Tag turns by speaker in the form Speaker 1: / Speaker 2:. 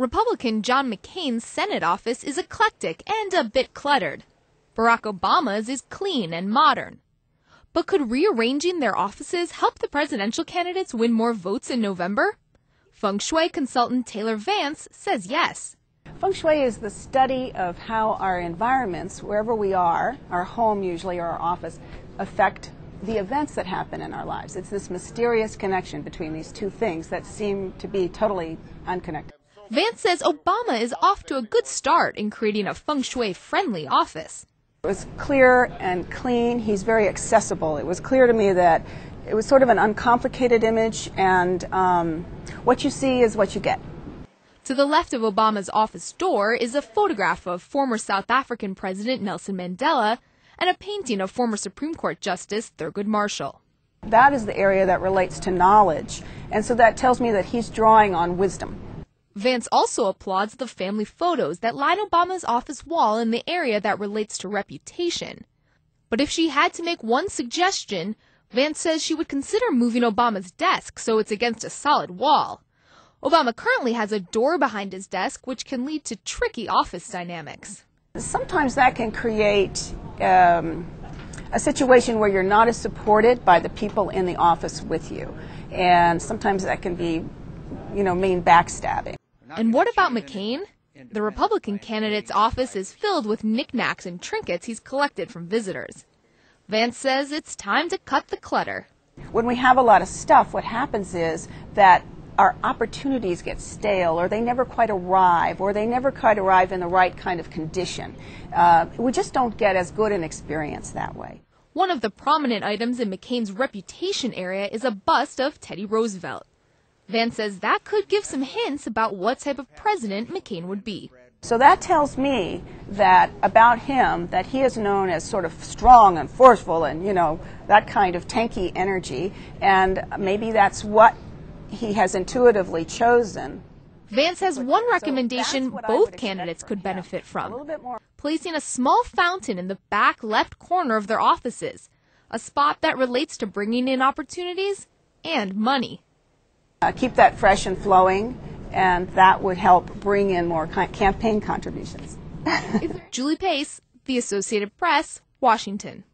Speaker 1: Republican John McCain's Senate office is eclectic and a bit cluttered. Barack Obama's is clean and modern. But could rearranging their offices help the presidential candidates win more votes in November? Feng Shui consultant Taylor Vance says yes.
Speaker 2: Feng Shui is the study of how our environments, wherever we are, our home usually or our office, affect the events that happen in our lives. It's this mysterious connection between these two things that seem to be totally unconnected.
Speaker 1: Vance says Obama is off to a good start in creating a Feng Shui-friendly office.
Speaker 2: It was clear and clean. He's very accessible. It was clear to me that it was sort of an uncomplicated image, and what you see is what you get.
Speaker 1: To the left of Obama's office door is a photograph of former South African President Nelson Mandela and a painting of former Supreme Court Justice Thurgood Marshall.
Speaker 2: That is the area that relates to knowledge, and so that tells me that he's drawing on wisdom.
Speaker 1: Vance also applauds the family photos that line Obama's office wall in the area that relates to reputation. But if she had to make one suggestion, Vance says she would consider moving Obama's desk so it's against a solid wall. Obama currently has a door behind his desk, which can lead to tricky office dynamics.
Speaker 2: Sometimes that can create a situation where you're not as supported by the people in the office with you. And sometimes that can be, mean backstabbing.
Speaker 1: And what about McCain? The Republican candidate's office is filled with knickknacks and trinkets he's collected from visitors. Vance says it's time to cut the clutter.
Speaker 2: When we have a lot of stuff, what happens is that our opportunities get stale, or they never quite arrive, or they never quite arrive in the right kind of condition. We just don't get as good an experience that way.
Speaker 1: One of the prominent items in McCain's reputation area is a bust of Teddy Roosevelt. Vance says that could give some hints about what type of president McCain would be.
Speaker 2: So that tells me that about him, that he is known as sort of strong and forceful and, that kind of tanky energy, and maybe that's what he has intuitively chosen.
Speaker 1: Vance has one recommendation both candidates could benefit from: placing a small fountain in the back left corner of their offices, a spot that relates to bringing in opportunities and money.
Speaker 2: Keep that fresh and flowing, and that would help bring in more campaign contributions.
Speaker 1: Julie Pace, The Associated Press, Washington.